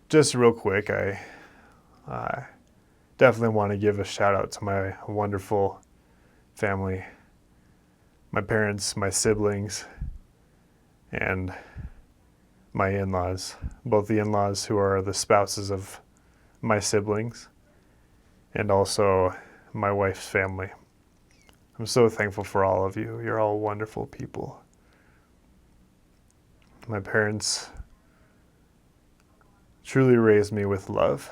just real quick, I definitely want to give a shout out to my wonderful family, my parents, my siblings, and my in-laws, both the in-laws who are the spouses of my siblings, and also my wife's family. I'm so thankful for all of you. You're all wonderful people. My parents truly raised me with love,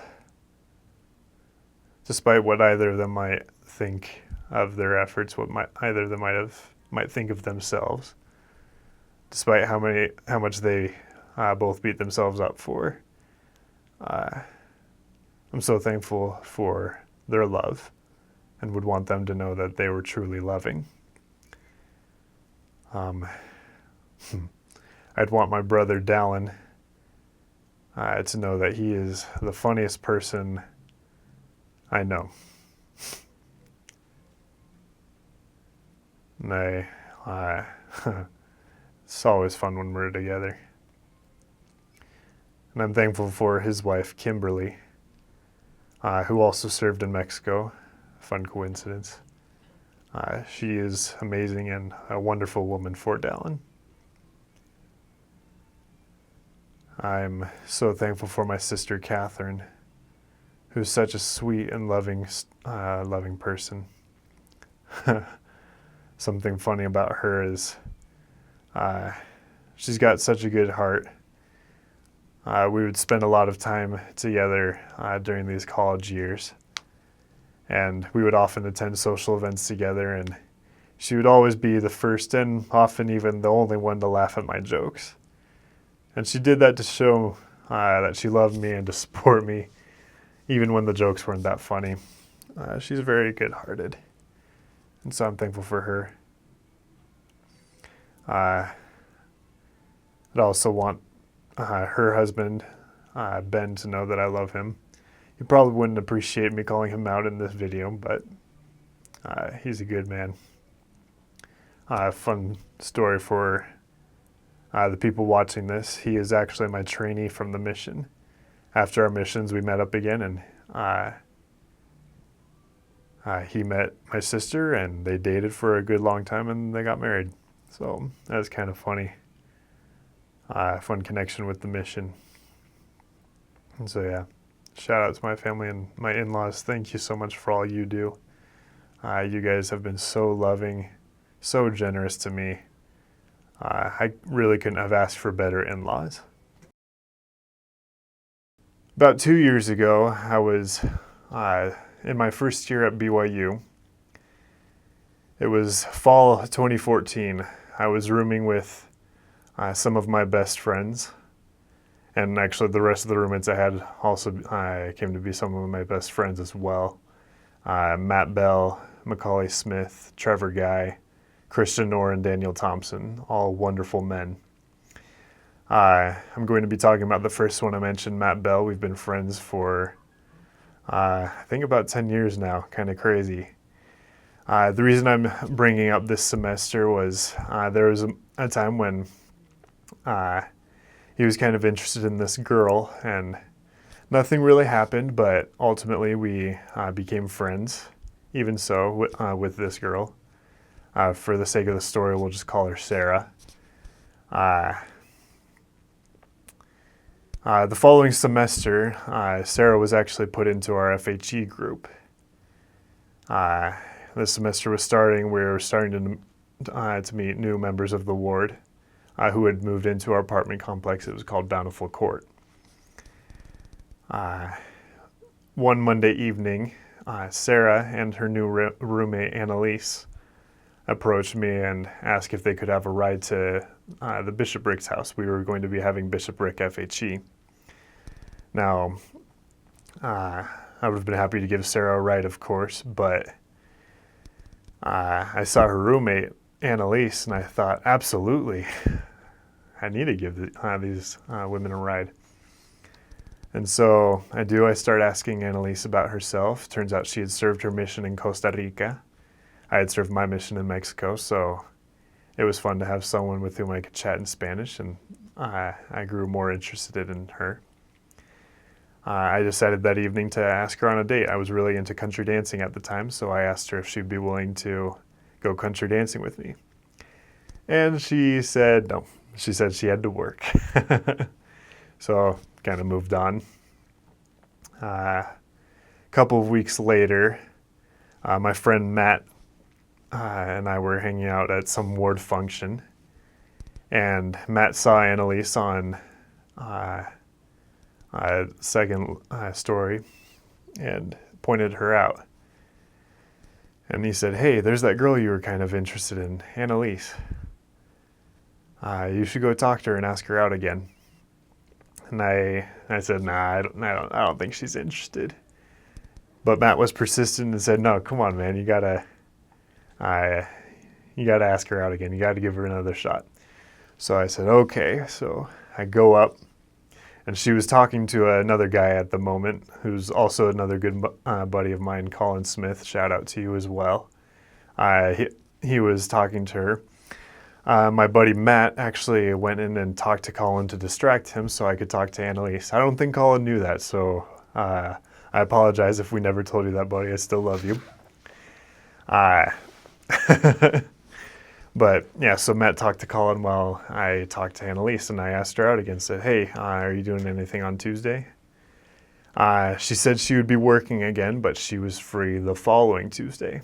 despite what either of them might think of their efforts, what either of them might think of themselves, despite how much they both beat themselves up for. I'm so thankful for their love and would want them to know that they were truly loving. I'd want my brother Dallin to know that he is the funniest person I know. And it's always fun when we're together. And I'm thankful for his wife, Kimberly, who also served in Mexico. Fun coincidence. She is amazing and a wonderful woman for Dallin. I'm so thankful for my sister, Catherine, who's such a sweet and loving person. Something funny about her is she's got such a good heart. We would spend a lot of time together during these college years, and we would often attend social events together, and she would always be the first and often even the only one to laugh at my jokes. And she did that to show that she loved me and to support me, even when the jokes weren't that funny. She's very good-hearted, and so I'm thankful for her. I'd also want her husband, Ben, to know that I love him. He probably wouldn't appreciate me calling him out in this video, but he's a good man. Fun story for the people watching this. He is actually my trainee from the mission. After our missions, we met up again, and he met my sister, and they dated for a good long time, and they got married. So that was kind of funny. Fun connection with the mission. And so yeah, shout out to my family and my in-laws. Thank you so much for all you do. You guys have been so loving, so generous to me. I really couldn't have asked for better in-laws. About 2 years ago, I was in my first year at BYU. It was fall 2014. I was rooming with some of my best friends, and actually the rest of the roommates I had also came to be some of my best friends as well. Matt Bell, Macaulay Smith, Trevor Guy, Christian Orr, and Daniel Thompson, all wonderful men. I'm going to be talking about the first one I mentioned, Matt Bell. We've been friends for I think about 10 years now, kind of crazy. The reason I'm bringing up this semester was there was a time when he was kind of interested in this girl, and nothing really happened, but ultimately we became friends, even so, with this girl. For the sake of the story, we'll just call her Sarah. The following semester, Sarah was actually put into our FHE group. This semester was starting. We were starting to meet new members of the ward who had moved into our apartment complex. It was called Bountiful Court. One Monday evening, Sarah and her new roommate, Annalise, approached me and asked if they could have a ride to the Bishoprick's house. We were going to be having Bishoprick FHE. Now, I would have been happy to give Sarah a ride, of course, but I saw her roommate, Annalise, and I thought, absolutely, I need to give these women a ride. And so I start asking Annalise about herself. Turns out she had served her mission in Costa Rica. I had served my mission in Mexico, so it was fun to have someone with whom I could chat in Spanish, and I grew more interested in her. I decided that evening to ask her on a date. I was really into country dancing at the time, so I asked her if she'd be willing to go country dancing with me. And she said no. She said she had to work. So kind of moved on. A couple of weeks later, my friend Matt and I were hanging out at some ward function, and Matt saw Annalise on a second story and pointed her out. And he said, "Hey, there's that girl you were kind of interested in, Annalise. You should go talk to her and ask her out again." And I said, "Nah, I don't think she's interested." But Matt was persistent and said, "No, come on, man, you gotta ask her out again. You gotta give her another shot." So I said, "Okay." So I go up, and she was talking to another guy at the moment, who's also another good buddy of mine, Colin Smith. Shout out to you as well. He was talking to her. My buddy Matt actually went in and talked to Colin to distract him so I could talk to Annalise. I don't think Colin knew that, so I apologize if we never told you that, buddy. I still love you. But yeah, so Matt talked to Colin while I talked to Annalise, and I asked her out again. Said, "Hey, are you doing anything on Tuesday?" She said she would be working again, but she was free the following Tuesday.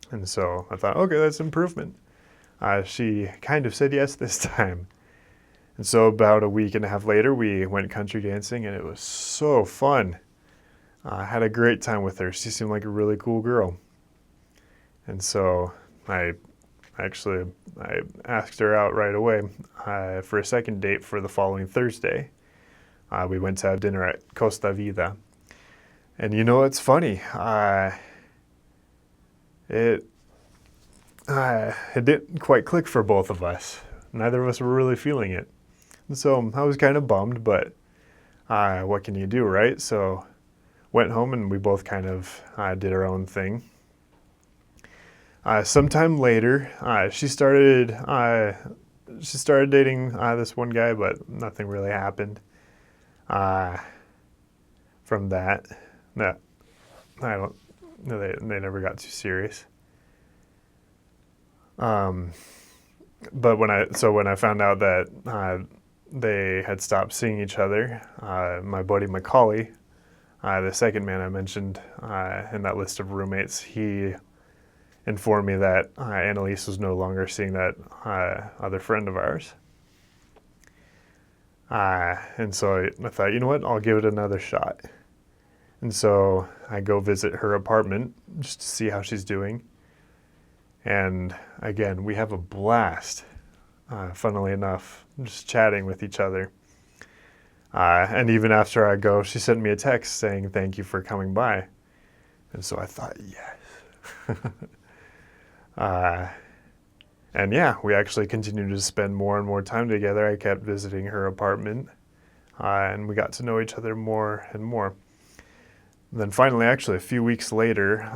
And so I thought, okay, that's improvement. She kind of said yes this time. And so about a week and a half later, we went country dancing, and it was so fun. I had a great time with her. She seemed like a really cool girl. And so I asked her out right away for a second date for the following Thursday. We went to have dinner at Costa Vida. And you know, it's funny. It didn't quite click for both of us. Neither of us were really feeling it. And so I was kind of bummed, but what can you do, right? So went home and we both kind of did our own thing. Sometime later, she started dating this one guy, but nothing really happened from that. No, I don't. No, they never got too serious. But when I found out that they had stopped seeing each other, my buddy Macaulay, the second man I mentioned in that list of roommates, he informed me that Annalise was no longer seeing that other friend of ours. And so I thought, you know what, I'll give it another shot. And so I go visit her apartment just to see how she's doing. And again, we have a blast, funnily enough, just chatting with each other. And even after I go, she sent me a text saying, "Thank you for coming by." And so I thought, yes. And yeah, we actually continued to spend more and more time together. I kept visiting her apartment, and we got to know each other more and more. And then finally, actually, a few weeks later,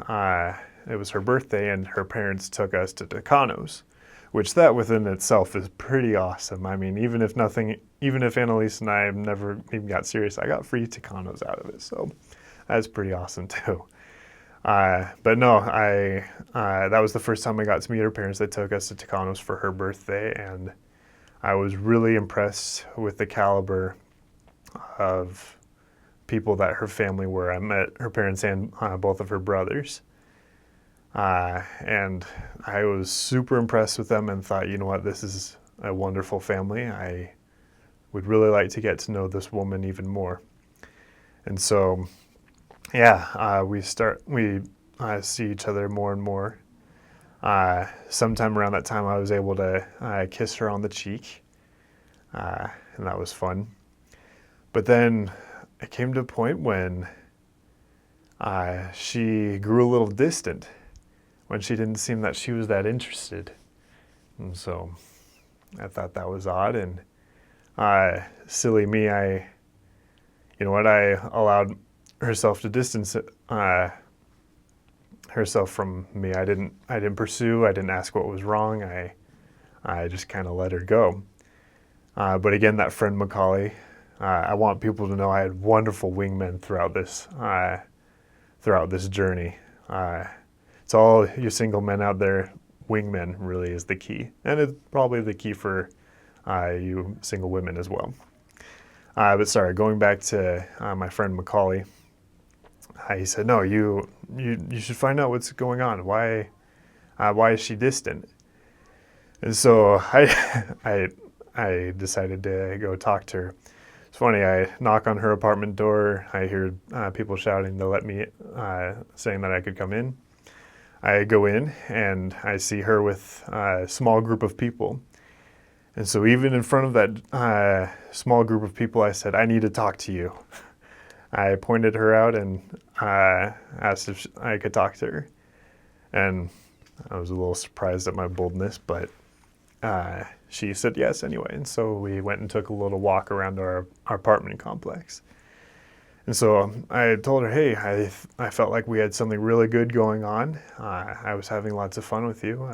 it was her birthday, and her parents took us to Tucanos, which that within itself is pretty awesome. I mean, even if Annalise and I never even got serious, I got free Tucanos out of it, so that's pretty awesome too. But no, that was the first time I got to meet her parents. They took us to Tucanos for her birthday, and I was really impressed with the caliber of people that her family were. I met her parents and both of her brothers. And I was super impressed with them and thought, you know what, this is a wonderful family. I would really like to get to know this woman even more. And so, yeah, we see each other more and more. Sometime around that time, I was able to kiss her on the cheek, and that was fun. But then it came to a point when she grew a little distant, when she didn't seem that she was that interested. And so I thought that was odd, and silly me, I allowed herself to distance herself from me. I didn't pursue. I didn't ask what was wrong. I just kind of let her go. But again, that friend Macaulay, I want people to know I had wonderful wingmen throughout this journey. To all you single men out there, wingmen really is the key, and it's probably the key for you single women as well. But sorry, going back to my friend Macaulay, he said, "No, you should find out what's going on. Why is she distant?" And so I decided to go talk to her. It's funny. I knock on her apartment door. I hear people shouting to let me, saying that I could come in. I go in and I see her with a small group of people. And so even in front of that small group of people, I said, "I need to talk to you." I pointed her out and asked if I could talk to her. And I was a little surprised at my boldness, but she said yes anyway. And so we went and took a little walk around our apartment complex. And so I told her, "Hey, I felt like we had something really good going on. I was having lots of fun with you.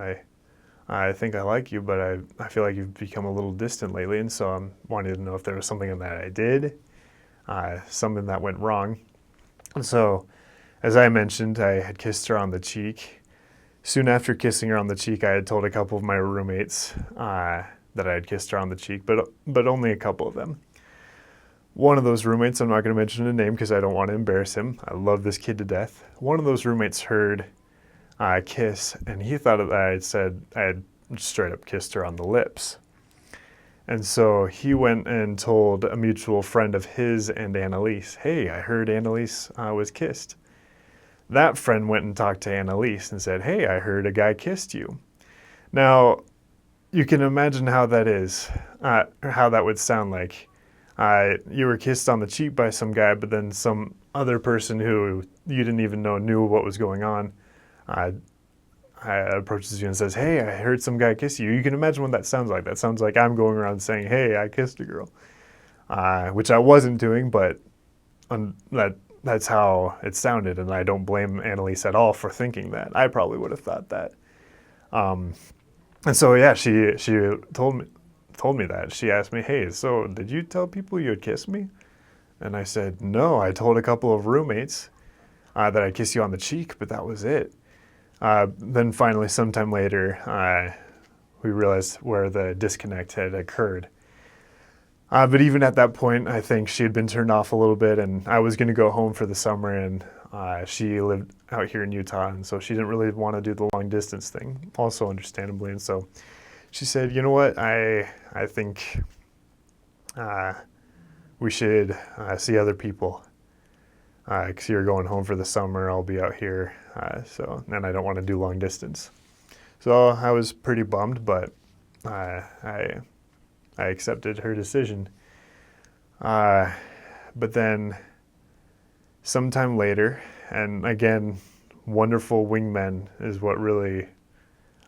I think I like you, but I feel like you've become a little distant lately, and so I'm wanting to know if there was something that I did, something that went wrong." And so, as I mentioned, I had kissed her on the cheek. Soon after kissing her on the cheek, I had told a couple of my roommates that I had kissed her on the cheek, but only a couple of them. One of those roommates, I'm not going to mention a name because I don't want to embarrass him. I love this kid to death. One of those roommates heard kiss, and he thought that I had said I had straight up kissed her on the lips. And so he went and told a mutual friend of his and Annalise, "Hey, I heard Annalise was kissed." That friend went and talked to Annalise and said, "Hey, I heard a guy kissed you." Now, you can imagine how that is, how that would sound like. You were kissed on the cheek by some guy, but then some other person who you didn't even know knew what was going on approaches you and says, "Hey, I heard some guy kiss you." You can imagine what that sounds like. That sounds like I'm going around saying, "Hey, I kissed a girl," which I wasn't doing, but that's how it sounded, and I don't blame Annalise at all for thinking that. I probably would have thought that. And so yeah, she told me that. She asked me, "Hey, so did you tell people you had kissed me?" And I said, "No, I told a couple of roommates that I kissed you on the cheek, but that was it." Then finally, sometime later, we realized where the disconnect had occurred. But even at that point, I think she had been turned off a little bit, and I was going to go home for the summer, and she lived out here in Utah, and so she didn't really want to do the long distance thing, also understandably. And so she said, "You know what, I think we should see other people, because you're going home for the summer, I'll be out here, and I don't want to do long distance." So I was pretty bummed, but I accepted her decision. But then sometime later, and again, wonderful wingmen is what really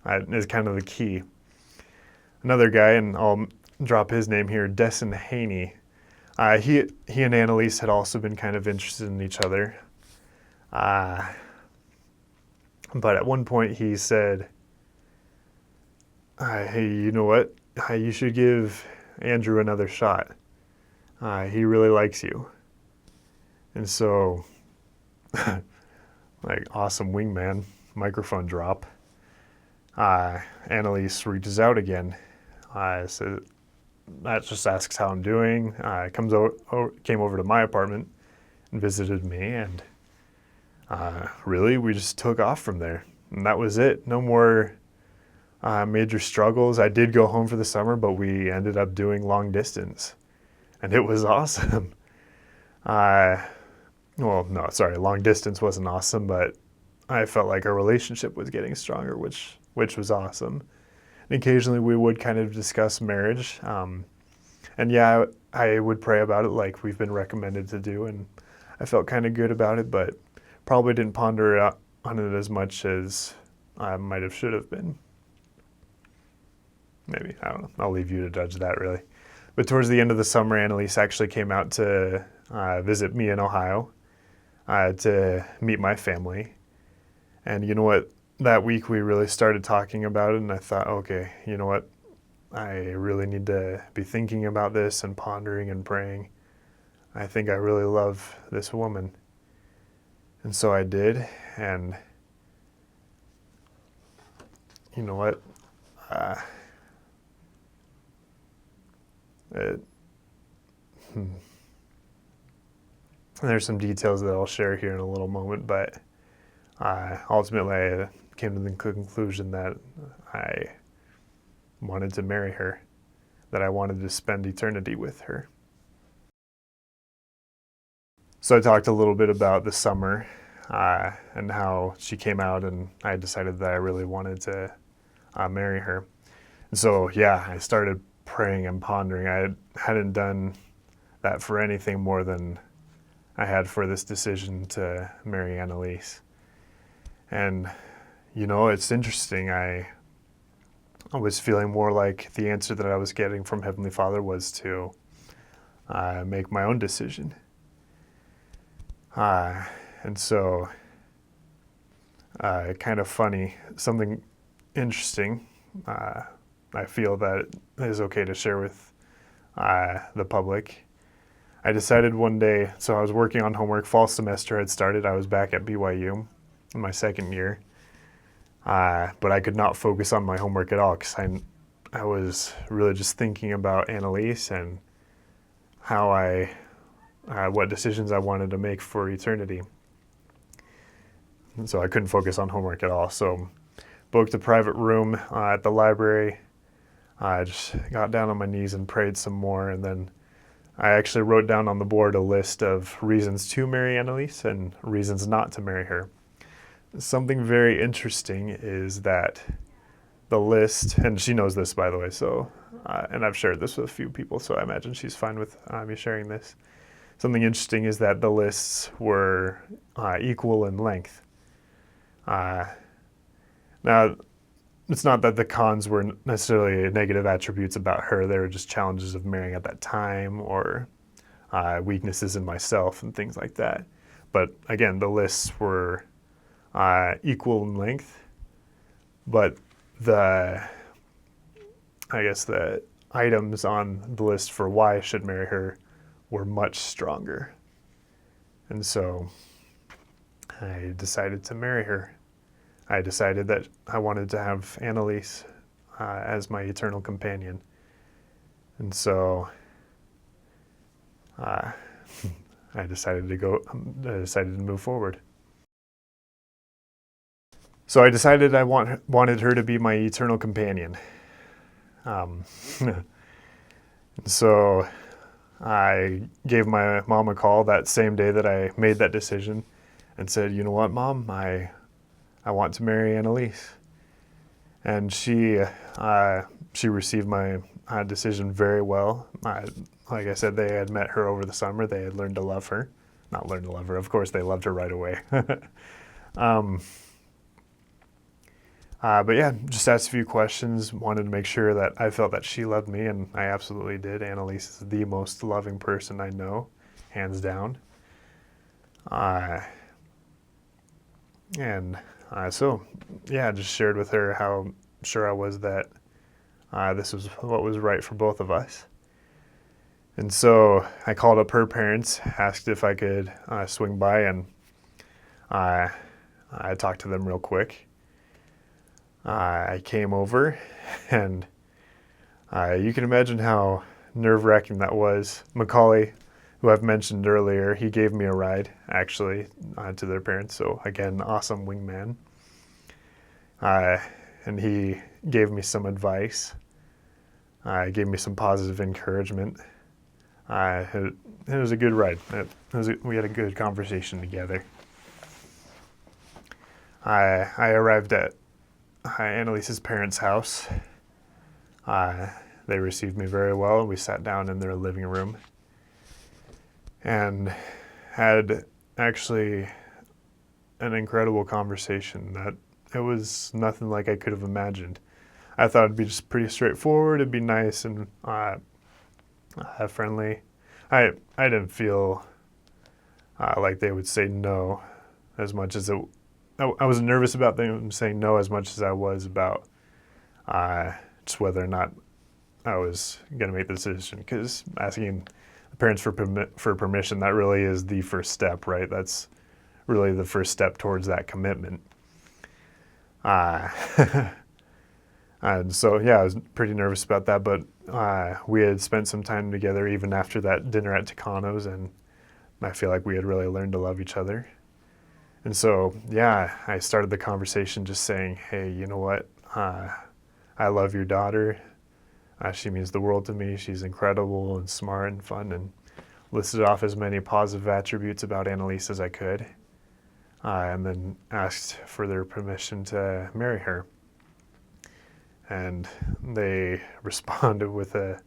is kind of the key. Another guy, and I'll drop his name here, Desson Haney. He and Annalise had also been kind of interested in each other. But at one point he said, "Hey, you know what? You should give Andrew another shot. He really likes you." And so, like, awesome wingman, microphone drop. Annalise reaches out again. So that just asks how I'm doing. Came over to my apartment and visited me, and really, we just took off from there. And that was it. No more major struggles. I did go home for the summer, but we ended up doing long distance, and it was awesome. Long distance wasn't awesome, but I felt like our relationship was getting stronger, which was awesome. And occasionally we would kind of discuss marriage, and yeah, I would pray about it like we've been recommended to do, and I felt kind of good about it, but probably didn't ponder on it as much as I might have should have been. Maybe, I don't know. I'll leave you to judge that, really. But towards the end of the summer, Annalise actually came out to visit me in Ohio to meet my family. And you know what? That week we really started talking about it, and I thought, okay, you know what? I really need to be thinking about this and pondering and praying. I think I really love this woman. And so I did, and you know what? Uh, it, there's some details that I'll share here in a little moment, but ultimately I came to the conclusion that I wanted to marry her, that I wanted to spend eternity with her. So I talked a little bit about the summer and how she came out, and I decided that I really wanted to marry her. And so, yeah, I started praying and pondering. I hadn't done that for anything more than I had for this decision to marry Annalise. And, you know, it's interesting. I was feeling more like the answer that I was getting from Heavenly Father was to make my own decision. And so, kind of funny, something interesting, I feel that is okay to share with the public. I decided one day, so I was working on homework, fall semester had started, I was back at BYU in my second year, but I could not focus on my homework at all because I was really just thinking about Annalise and how what decisions I wanted to make for eternity. And so I couldn't focus on homework at all. So booked a private room at the library. I just got down on my knees and prayed some more, and then I actually wrote down on the board a list of reasons to marry Annalise and reasons not to marry her. Something very interesting is that the list, and she knows this, by the way, so and I've shared this with a few people, so I imagine she's fine with me sharing this. Something interesting is that the lists were equal in length. Now, it's not that the cons were necessarily negative attributes about her. They were just challenges of marrying at that time, or weaknesses in myself and things like that. But again, the lists were equal in length, but the items on the list for why I should marry her were much stronger. And so I decided to marry her. I decided that I wanted to have Annalise as my eternal companion. And so I decided to move forward. So I decided I wanted her to be my eternal companion. So I gave my mom a call that same day that I made that decision and said, you know what, Mom, I want to marry Annalise. And she received my decision very well. Like I said, they had met her over the summer. They had learned to love her. Not learned to love her. Of course, they loved her right away. But yeah, just asked a few questions, wanted to make sure that I felt that she loved me, and I absolutely did. Annalise is the most loving person I know, hands down. So, yeah, just shared with her how sure I was that this was what was right for both of us. And so I called up her parents, asked if I could swing by, and I talked to them real quick. I came over, and you can imagine how nerve-wracking that was. Macaulay, who I've mentioned earlier, he gave me a ride, actually, to their parents. So, again, awesome wingman. And he gave me some advice. Gave me some positive encouragement. It was a good ride. We had a good conversation together. I arrived at Annalise's parents' house. They received me very well. We sat down in their living room and had actually an incredible conversation that it was nothing like I could have imagined. I thought it'd be just pretty straightforward. It'd be nice and friendly. I didn't feel like they would say no as much as I was nervous about them saying no as much as I was about just whether or not I was going to make the decision, because asking the parents for permission, that really is the first step, right? That's really the first step towards that commitment. Uh, and so, yeah, I was pretty nervous about that, but we had spent some time together even after that dinner at Takano's, and I feel like we had really learned to love each other. And so, yeah, I started the conversation just saying, hey, you know what? I love your daughter. She means the world to me. She's incredible and smart and fun, and listed off as many positive attributes about Annalise as I could, and then asked for their permission to marry her. And they responded with a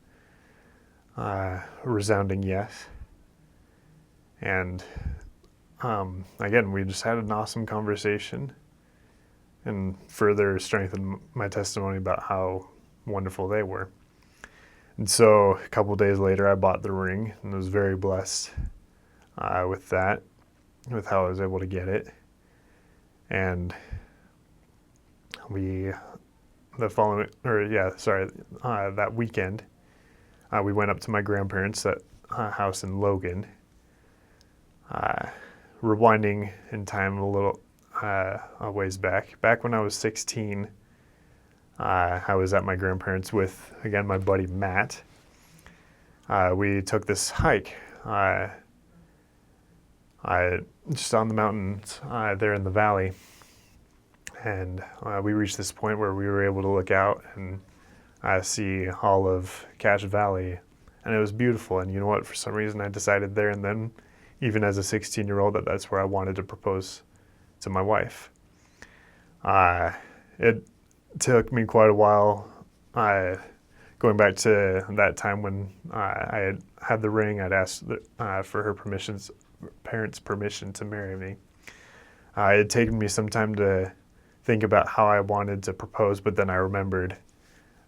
resounding yes. And again, we just had an awesome conversation and further strengthened my testimony about how wonderful they were. And so a couple days later, I bought the ring and was very blessed with that, with how I was able to get it. And that weekend, we went up to my grandparents' house in Logan. Rewinding in time a little a ways back when I was 16, I was at my grandparents' with, again, my buddy Matt. We took this hike just on the mountains there in the valley. And we reached this point where we were able to look out and see all of Cache Valley. And it was beautiful. And you know what? For some reason, I decided there and then, even as a 16-year-old, that's where I wanted to propose to my wife. It took me quite a while, going back to that time when I had the ring. I'd asked for her parents' permission to marry me. It had taken me some time to think about how I wanted to propose, but then I remembered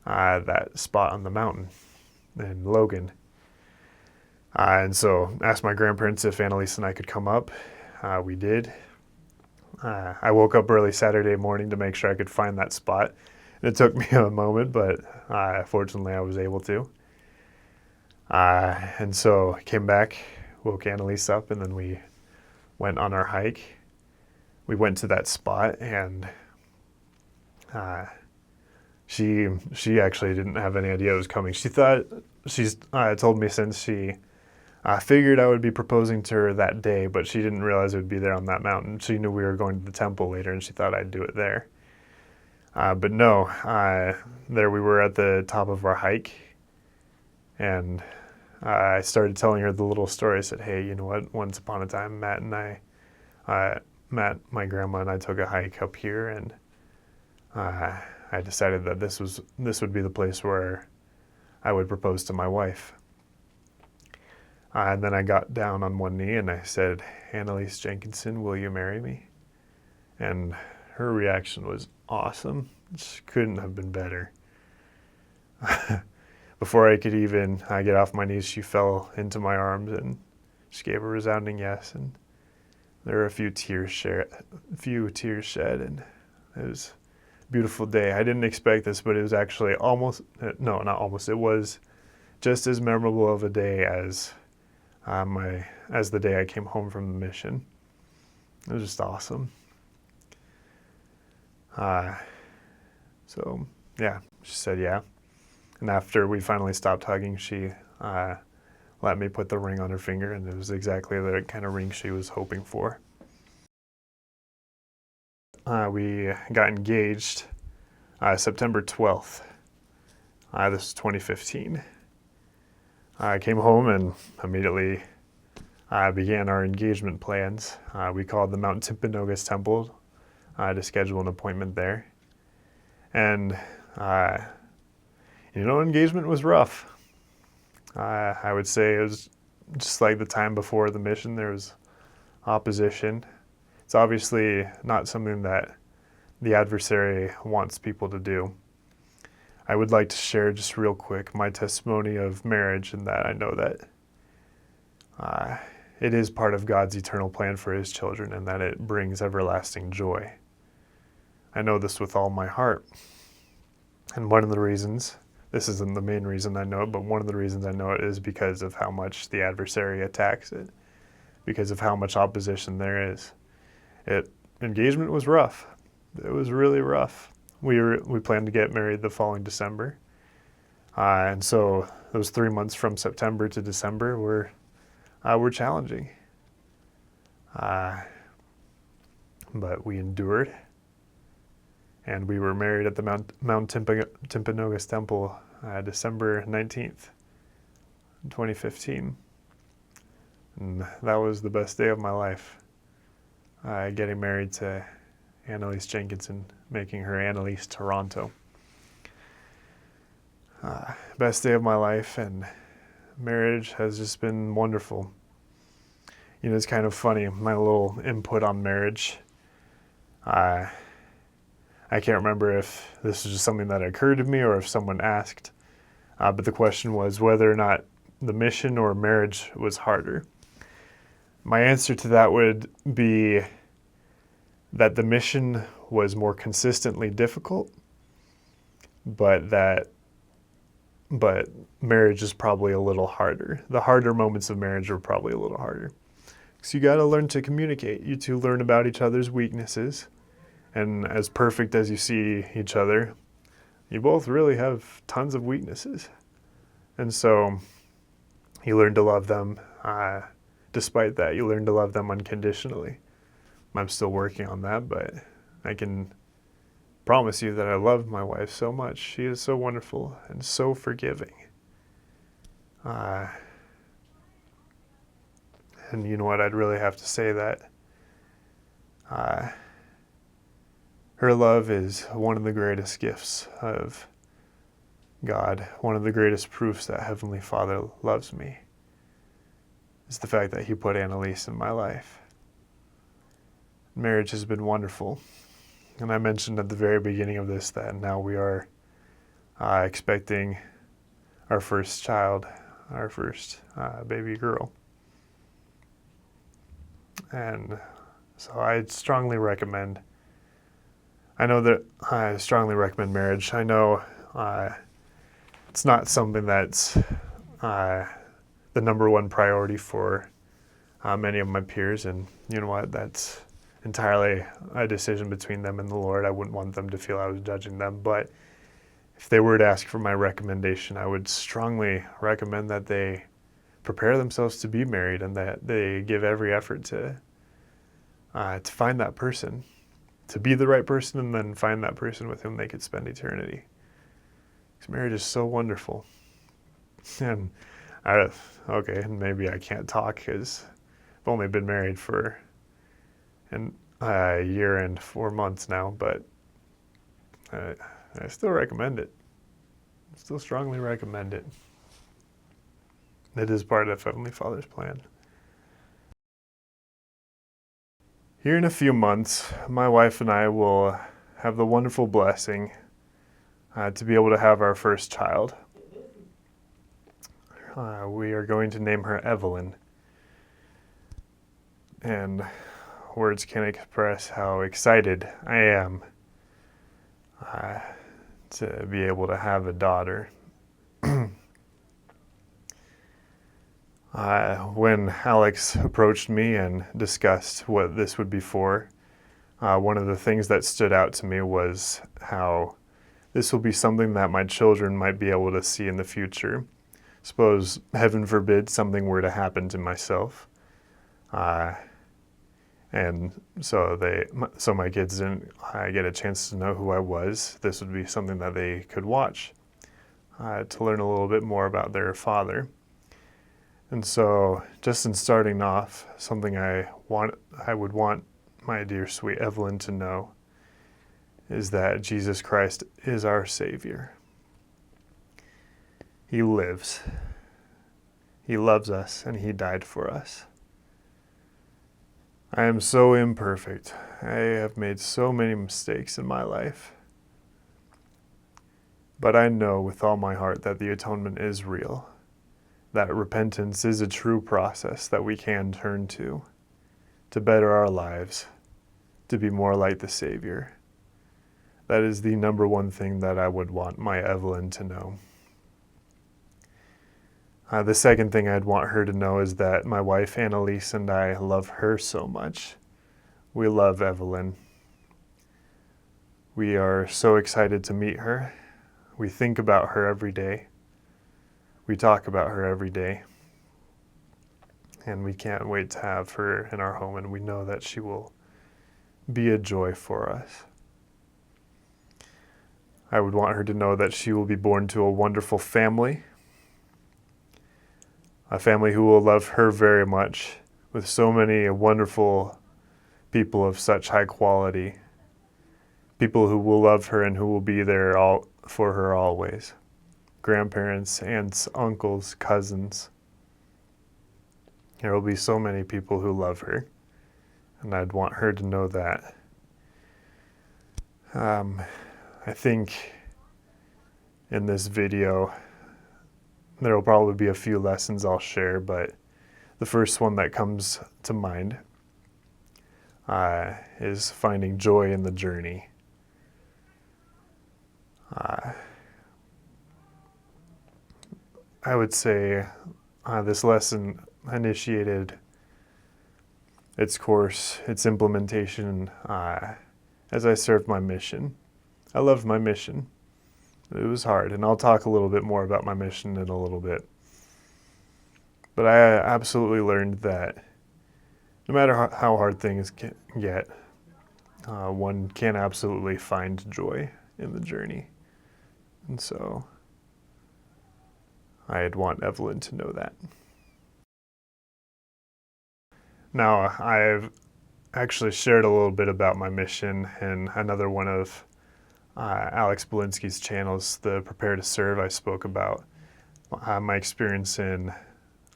that spot on the mountain in Logan. And so asked my grandparents if Annalise and I could come up. We did. I woke up early Saturday morning to make sure I could find that spot. It took me a moment, but fortunately I was able to. And so I came back, woke Annalise up, and then we went on our hike. We went to that spot, and she actually didn't have any idea it was coming. She thought, she's told me since, she figured I would be proposing to her that day, but she didn't realize it would be there on that mountain. She knew we were going to the temple later, and she thought I'd do it there. But no, there we were at the top of our hike, and I started telling her the little story. I said, hey, you know what? Once upon a time, Matt, my grandma and I took a hike up here, and I decided that this would be the place where I would propose to my wife. And then I got down on one knee and I said, Annalise Jenkinson, will you marry me? And her reaction was awesome. She couldn't have been better. Before I could even get off my knees, she fell into my arms and she gave a resounding yes. And there were a few tears shed, and it was a beautiful day. I didn't expect this, but it was actually it was just as memorable of a day as the day I came home from the mission. It was just awesome. So yeah, she said yeah. And after we finally stopped hugging, she let me put the ring on her finger, and it was exactly the kind of ring she was hoping for. We got engaged September 12th. This was 2015. I came home and immediately began our engagement plans. We called the Mount Timpanogos Temple to schedule an appointment there. And, engagement was rough. I would say it was just like the time before the mission. There was opposition. It's obviously not something that the adversary wants people to do. I would like to share just real quick my testimony of marriage, and that I know that it is part of God's eternal plan for his children, and that it brings everlasting joy. I know this with all my heart. And one of the reasons this isn't the main reason I know it, but one of the reasons I know it is because of how much the adversary attacks it, because of how much opposition there is. Engagement was rough. It was really rough. We planned to get married the following December, and so those 3 months from September to December were challenging. But we endured, and we were married at the Mount Timpanogos Temple December 19th, 2015. And that was the best day of my life, getting married to Annalise Jenkinson, making her Annalise Toronto. Best day of my life, and marriage has just been wonderful. You know, it's kind of funny, my little input on marriage. I can't remember if this was just something that occurred to me or if someone asked, but the question was whether or not the mission or marriage was harder. My answer to that would be that the mission was more consistently difficult, but marriage is probably a little harder. The harder moments of marriage are probably a little harder. So you got to learn to communicate. You two learn about each other's weaknesses. And as perfect as you see each other, you both really have tons of weaknesses. And so you learn to love them. Despite that, you learn to love them unconditionally. I'm still working on that, but I can promise you that I love my wife so much. She is so wonderful and so forgiving. And you know what? I'd really have to say that her love is one of the greatest gifts of God. One of the greatest proofs that Heavenly Father loves me is the fact that He put Annalise in my life. Marriage has been wonderful. And I mentioned at the very beginning of this that now we are expecting our first child, our first baby girl. And so I strongly recommend marriage. I know it's not something that's the number one priority for many of my peers, and you know what, that's entirely a decision between them and the Lord. I wouldn't want them to feel I was judging them, but if they were to ask for my recommendation, I would strongly recommend that they prepare themselves to be married and that they give every effort to find that person, to be the right person, and then find that person with whom they could spend eternity. Because marriage is so wonderful. And maybe I can't talk because I've only been married for a year and 4 months now, but I still recommend it. I still strongly recommend it. It is part of Heavenly Father's plan. Here in a few months, my wife and I will have the wonderful blessing to be able to have our first child. We are going to name her Evelyn. And words can't express how excited I am to be able to have a daughter. When Alex approached me and discussed what this would be for, one of the things that stood out to me was how this will be something that my children might be able to see in the future. Suppose, heaven forbid, something were to happen to myself. And so my kids didn't get a chance to know who I was. This would be something that they could watch to learn a little bit more about their father. And so, just in starting off, something I would want my dear sweet Evelyn to know is that Jesus Christ is our Savior. He lives. He loves us, and He died for us. I am so imperfect. I have made so many mistakes in my life. But I know with all my heart that the atonement is real, that repentance is a true process that we can turn to better our lives, to be more like the Savior. That is the number one thing that I would want my Evelyn to know. The second thing I'd want her to know is that my wife, Annalise, and I love her so much. We love Evelyn. We are so excited to meet her. We think about her every day. We talk about her every day. And we can't wait to have her in our home, and we know that she will be a joy for us. I would want her to know that she will be born to a wonderful family, a family who will love her very much, with so many wonderful people of such high quality, people who will love her and who will be there for her always. Grandparents, aunts, uncles, cousins. There will be so many people who love her, and I'd want her to know that. I think in this video, there will probably be a few lessons I'll share, but the first one that comes to mind is finding joy in the journey. I would say this lesson initiated its course, its implementation, as I served my mission. I loved my mission. It was hard, and I'll talk a little bit more about my mission in a little bit. But I absolutely learned that no matter how hard things can get, one can absolutely find joy in the journey. And so I'd want Evelyn to know that. Now, I've actually shared a little bit about my mission in another one of Alex Belinsky's channels, the Prepare to Serve. I spoke about my experience in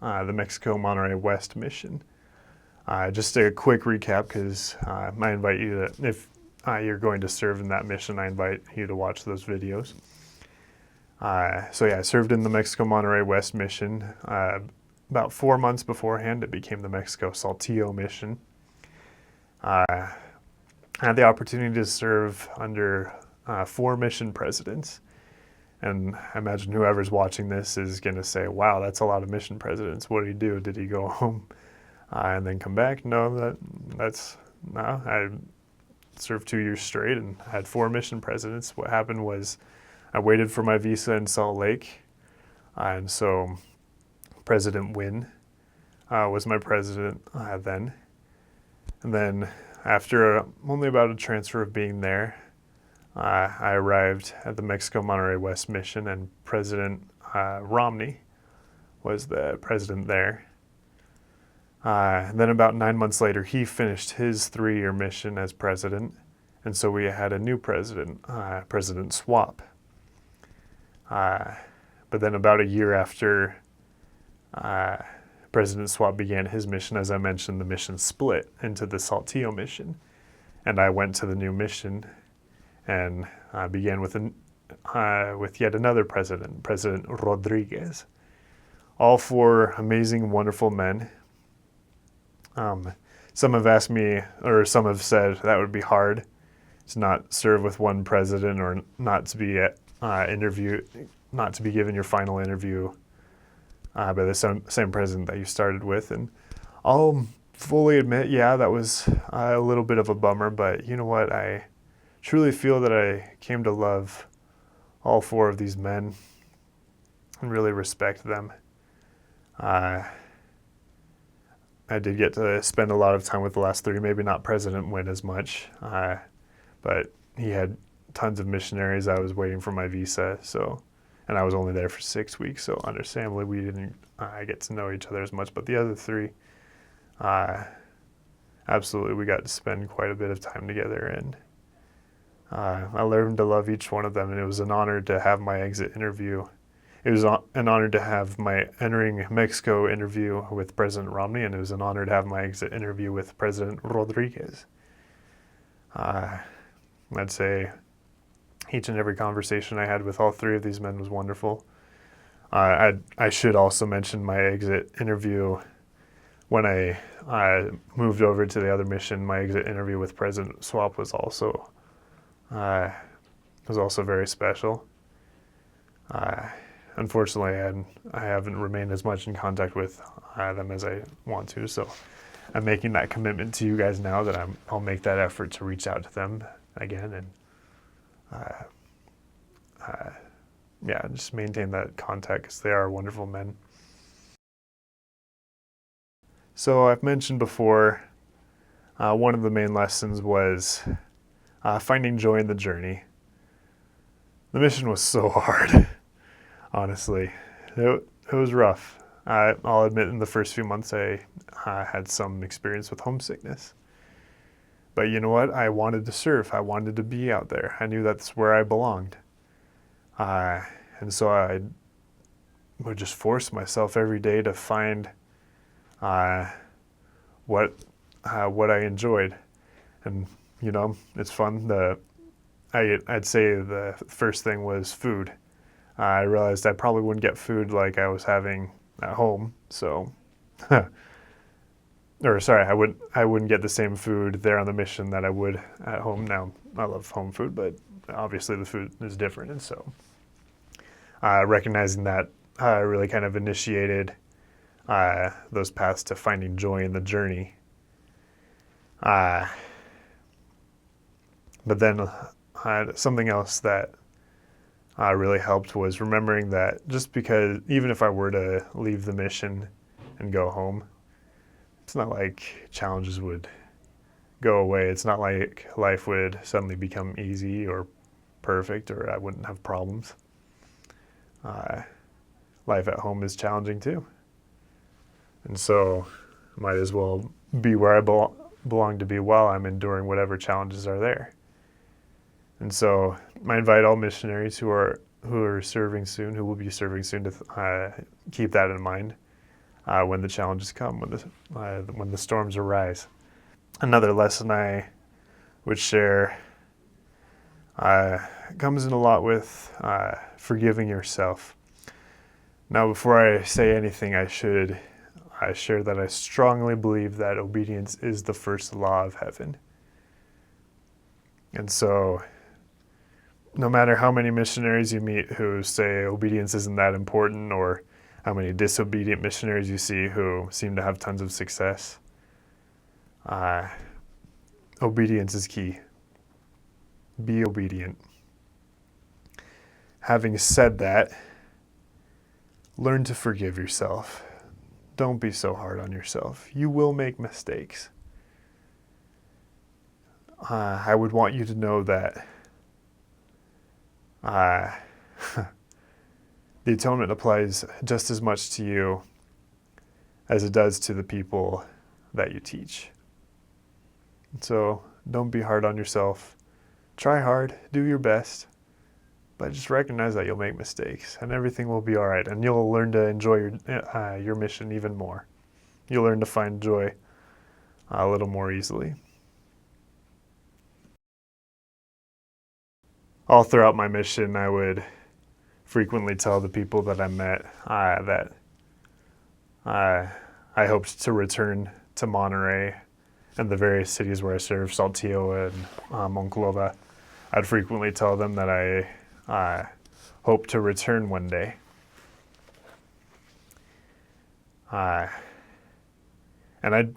the Mexico Monterrey West mission. Just a quick recap, because I invite you to, if you're going to serve in that mission, I invite you to watch those videos. I served in the Mexico Monterrey West mission. About 4 months beforehand, it became the Mexico Saltillo mission. I had the opportunity to serve under 4 mission presidents. And I imagine whoever's watching this is going to say, wow, that's a lot of mission presidents. What did he do? Did he go home and then come back? No, I served 2 years straight and had 4 mission presidents. What happened was I waited for my visa in Salt Lake. And so President Wynn was my president then. And then after only about a transfer of being there, I arrived at the Mexico Monterrey West mission, and President Romney was the president there. And then about 9 months later, he finished his 3-year mission as president, and so we had a new president, President Swap. But then about a year after President Swap began his mission, as I mentioned, the mission split into the Saltillo mission, and I went to the new mission and began with yet another president, President Rodriguez. All 4 amazing, wonderful men. Some have asked me, or some have said that would be hard to not serve with one president, or not to be not to be given your final interview by the same president that you started with. And I'll fully admit, yeah, that was a little bit of a bummer, but you know what? I truly feel that I came to love all 4 of these men and really respect them. I did get to spend a lot of time with the last 3, maybe not President Wynn as much, but he had tons of missionaries. I was waiting for my visa, and I was only there for 6 weeks, so understandably we didn't get to know each other as much. But the other 3, absolutely, we got to spend quite a bit of time together, and I learned to love each one of them, and it was an honor to have my exit interview. It was an honor to have my entering Mexico interview with President Romney, and it was an honor to have my exit interview with President Rodriguez. I'd say each and every conversation I had with all 3 of these men was wonderful. I should also mention my exit interview when I moved over to the other mission. My exit interview with President Swap was also very special. unfortunately, I haven't remained as much in contact with them as I want to. So I'm making that commitment to you guys now that I'll make that effort to reach out to them again and yeah, just maintain that contact because they are wonderful men. So I've mentioned before, one of the main lessons was finding joy in the journey. The mission was so hard, honestly. It was rough. I'll admit in the first few months I had some experience with homesickness. But you know what? I wanted to serve. I wanted to be out there. I knew that's where I belonged. And so I would just force myself every day to find what I enjoyed. And, you know, it's fun. I'd say the first thing was food. I realized I probably wouldn't get food like I was having at home, so or sorry, I wouldn't get the same food there on the mission that I would at home. Now I love home food, but obviously the food is different, and so recognizing that really kind of initiated those paths to finding joy in the journey. But then something else that really helped was remembering that just because, even if I were to leave the mission and go home, it's not like challenges would go away. It's not like life would suddenly become easy or perfect or I wouldn't have problems. Life at home is challenging too. And so I might as well be where I belong to be while I'm enduring whatever challenges are there. And so I invite all missionaries who are serving soon, who will be serving soon, to keep that in mind when the challenges come, when the storms arise. Another lesson I would share comes in a lot with forgiving yourself. Now, before I say anything, I share that I strongly believe that obedience is the first law of heaven. And so no matter how many missionaries you meet who say obedience isn't that important, or how many disobedient missionaries you see who seem to have tons of success, obedience is key. Be obedient. Having said that, learn to forgive yourself. Don't be so hard on yourself. You will make mistakes. I would want you to know that the atonement applies just as much to you as it does to the people that you teach. So don't be hard on yourself. Try hard, do your best, but just recognize that you'll make mistakes and everything will be all right, and you'll learn to enjoy your mission even more. You'll learn to find joy a little more easily. All throughout my mission, I would frequently tell the people that I met that I hoped to return to Monterey and the various cities where I served, Saltillo and Monclova. I'd frequently tell them that I hope to return one day. And I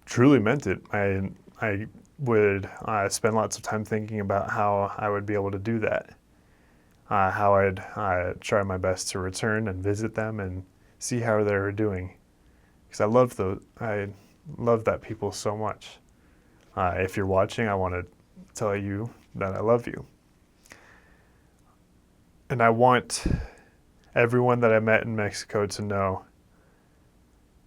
truly meant it. I would spend lots of time thinking about how I would be able to do that, how I'd try my best to return and visit them and see how they were doing, because I love that people so much. If you're watching, I want to tell you that I love you. And I want everyone that I met in Mexico to know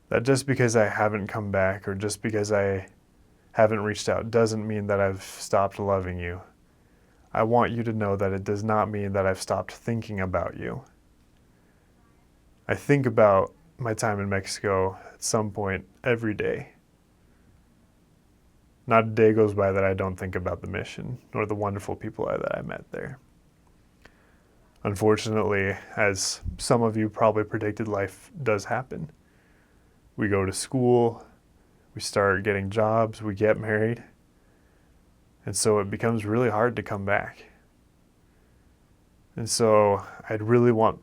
that just because I haven't come back or just because I haven't reached out doesn't mean that I've stopped loving you. I want you to know that it does not mean that I've stopped thinking about you. I think about my time in Mexico at some point every day. Not a day goes by that I don't think about the mission or the wonderful people that I met there. Unfortunately, as some of you probably predicted, life does happen. We go to school, we start getting jobs, we get married, and so it becomes really hard to come back. And so I'd really want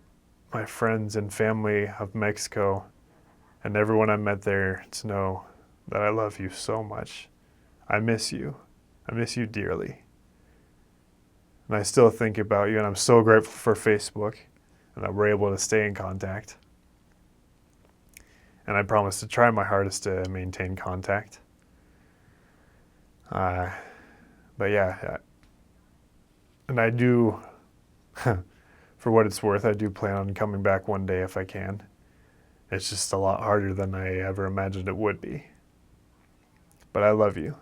my friends and family of Mexico and everyone I met there to know that I love you so much. I miss you. I miss you dearly. And I still think about you, and I'm so grateful for Facebook and that we're able to stay in contact. And I promise to try my hardest to maintain contact. But yeah, and I do, for what it's worth, I do plan on coming back one day if I can. It's just a lot harder than I ever imagined it would be. But I love you.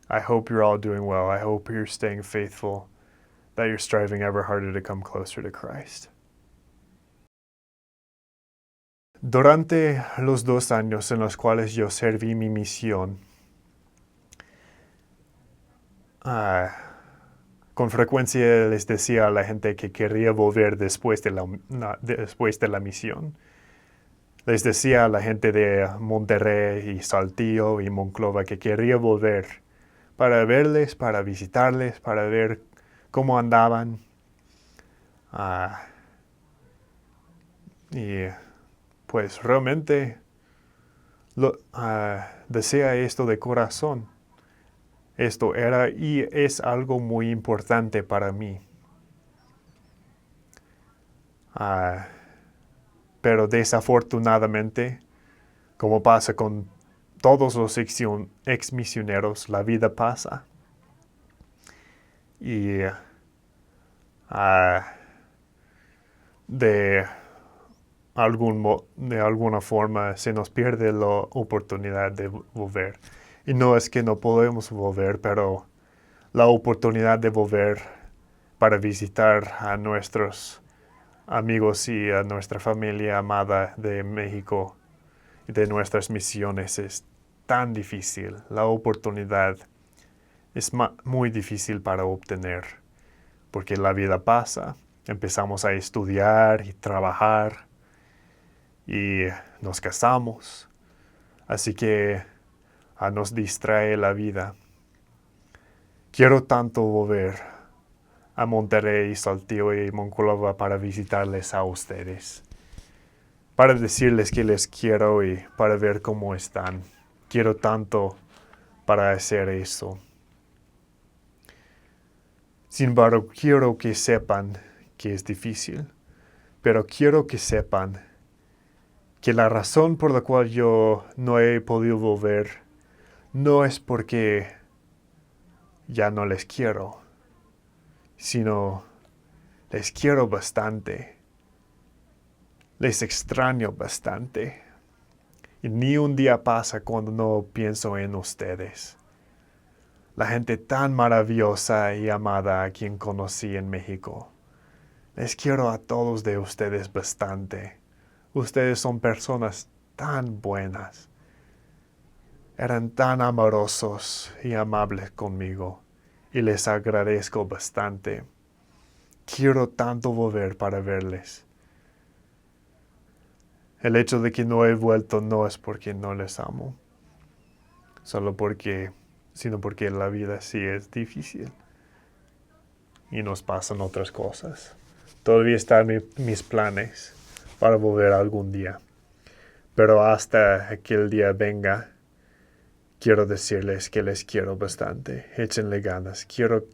I hope you're all doing well. I hope you're staying faithful, that you're striving ever harder to come closer to Christ. Durante los 2 años en los cuales yo serví mi misión, con frecuencia les decía a la gente que quería volver después de la misión. Les decía a la gente de Monterrey y Saltillo y Monclova que quería volver para verles, para visitarles, para ver cómo andaban. Y pues realmente desea esto de corazón. Esto era y es algo muy importante para mí. Pero desafortunadamente, como pasa con todos los ex-misioneros, la vida pasa. Y de alguna forma se nos pierde la oportunidad de volver. Y no es que no podemos volver, pero la oportunidad de volver para visitar a nuestros amigos y a nuestra familia amada de México y de nuestras misiones es tan difícil. La oportunidad es muy difícil para obtener porque la vida pasa. Empezamos a estudiar y trabajar y nos casamos. Así que nos distrae la vida. Quiero tanto volver a Monterrey, Saltillo y Monclova para visitarles a ustedes, para decirles que les quiero y para ver cómo están. Quiero tanto para hacer eso. Sin embargo, quiero que sepan que es difícil, pero quiero que sepan que la razón por la cual yo no he podido volver no es porque ya no les quiero, sino les quiero bastante. Les extraño bastante. Y ni un día pasa cuando no pienso en ustedes. La gente tan maravillosa y amada a quien conocí en México. Les quiero a todos de ustedes bastante. Ustedes son personas tan buenas. Eran tan amorosos y amables conmigo. Y les agradezco bastante. Quiero tanto volver para verles. El hecho de que no he vuelto no es porque no les amo, sino porque la vida sí es difícil y nos pasan otras cosas. Todavía están mis planes para volver algún día, pero hasta que el día venga, quiero decirles que les quiero bastante. Échenle ganas. Quiero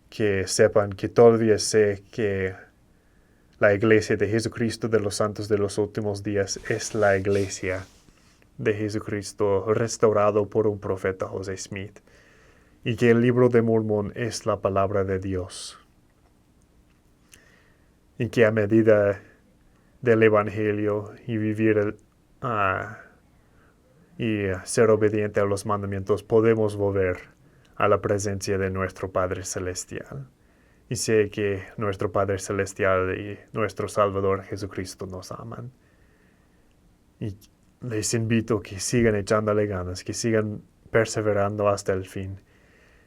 que sepan que todavía sé que la iglesia de Jesucristo de los Santos de los Últimos Días es la iglesia de Jesucristo restaurado por un profeta José Smith y que el libro de Mormón es la palabra de Dios y que a medida del Evangelio y vivir y ser obediente a los mandamientos podemos volver a la presencia de nuestro Padre Celestial. Y sé que nuestro Padre Celestial y nuestro Salvador Jesucristo nos aman. Y les invito a que sigan echándole ganas, que sigan perseverando hasta el fin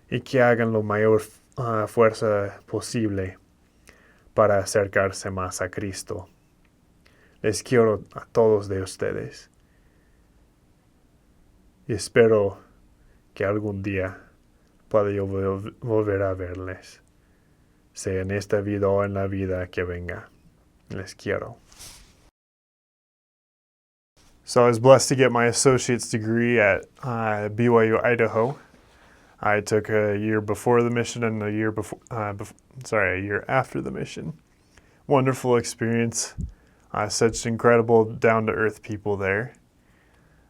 y que hagan la mayor fuerza posible para acercarse más a Cristo. Les quiero a todos de ustedes y espero que algún día pueda yo volver a verles, sea en esta vida o en la vida que venga. Les quiero. So I was blessed to get my associate's degree at BYU, Idaho. I took a year before the mission and a year a year after the mission. Wonderful experience. Such incredible, down-to-earth people there.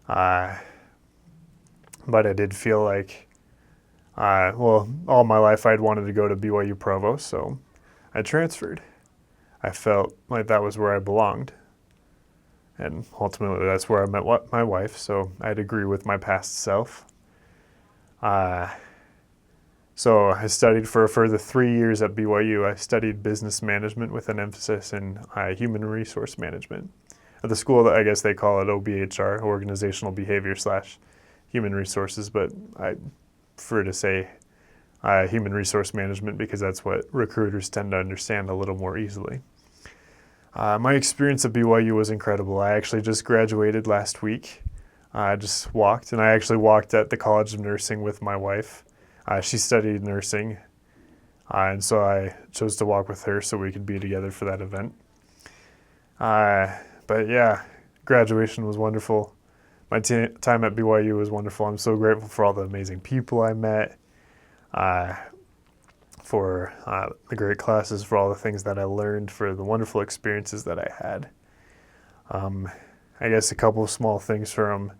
But I did feel like, all my life I'd wanted to go to BYU Provo, so I transferred. I felt like that was where I belonged. And ultimately, that's where I met my wife, so I'd agree with my past self. So I studied for a further 3 years at BYU. I studied business management with an emphasis in human resource management. At the school, I guess they call it OBHR, Organizational Behavior / Human Resources, but I prefer to say human resource management because that's what recruiters tend to understand a little more easily. My experience at BYU was incredible. I actually just graduated last week. I just walked, and I actually walked at the College of Nursing with my wife. She studied nursing, and so I chose to walk with her so we could be together for that event. But yeah, graduation was wonderful. My time at BYU was wonderful. I'm so grateful for all the amazing people I met, for the great classes, for all the things that I learned, for the wonderful experiences that I had. I guess a couple of small things from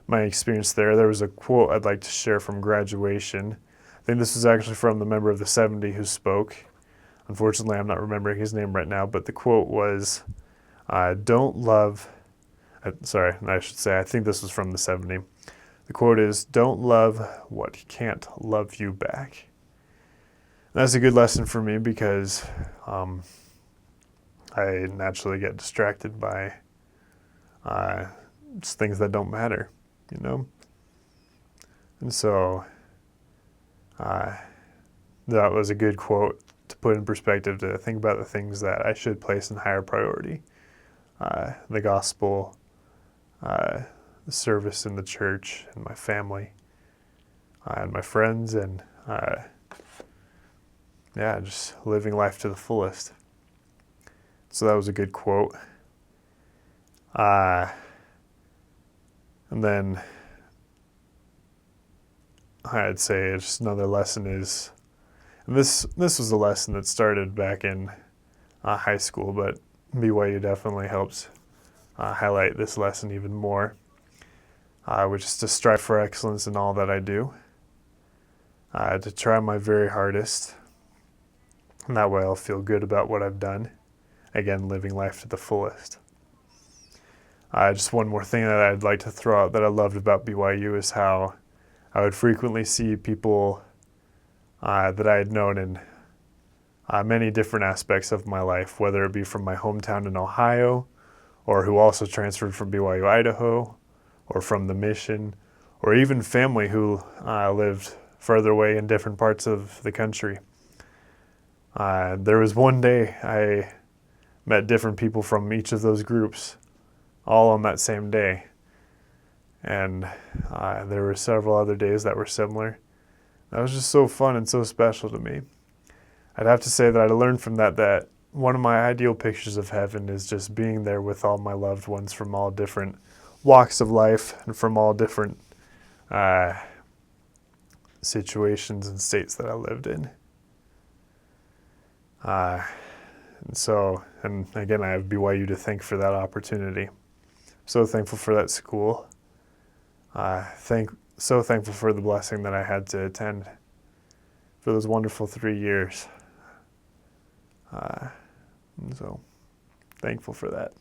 my experience there. There was a quote I'd like to share from graduation. I think this was actually from the member of the 70 who spoke. Unfortunately, I'm not remembering his name right now, but the quote was, I think this was from the 70. The quote is, "Don't love what can't love you back." And that's a good lesson for me because I naturally get distracted by just things that don't matter. And so that was a good quote to put in perspective, to think about the things that I should place in higher priority. The gospel, the service in the church, and my family, and my friends, and just living life to the fullest. So that was a good quote. And then I'd say just another lesson is, and this was a lesson that started back in high school, but BYU definitely helps highlight this lesson even more, which is to strive for excellence in all that I do, to try my very hardest, and that way I'll feel good about what I've done. Again, living life to the fullest. Just one more thing that I'd like to throw out that I loved about BYU is how I would frequently see people that I had known in many different aspects of my life, whether it be from my hometown in Ohio, or who also transferred from BYU, Idaho, or from the mission, or even family who lived further away in different parts of the country. There was one day I met different people from each of those groups, all on that same day. And there were several other days that were similar. That was just so fun and so special to me. I'd have to say that I learned from that one of my ideal pictures of heaven is just being there with all my loved ones from all different walks of life and from all different situations and states that I lived in. And again, I have BYU to thank for that opportunity. So thankful for that school. So thankful for the blessing that I had to attend for those wonderful 3 years. And so thankful for that.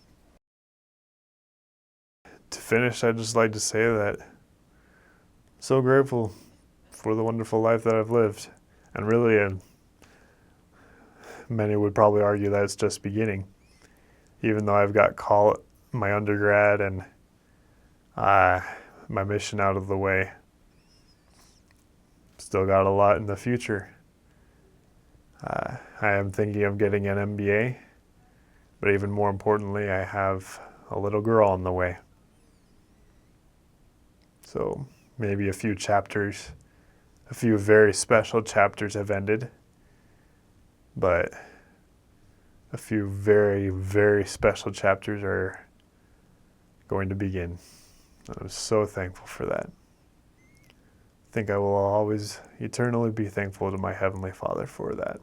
To finish, I'd just like to say that I'm so grateful for the wonderful life that I've lived. And really, many would probably argue that it's just beginning. Even though I've got my undergrad and my mission out of the way, still got a lot in the future. I am thinking of getting an MBA, but even more importantly, I have a little girl on the way. So maybe a few very special chapters have ended, but a few very, very special chapters are going to begin. I'm so thankful for that. I think I will always eternally be thankful to my Heavenly Father for that.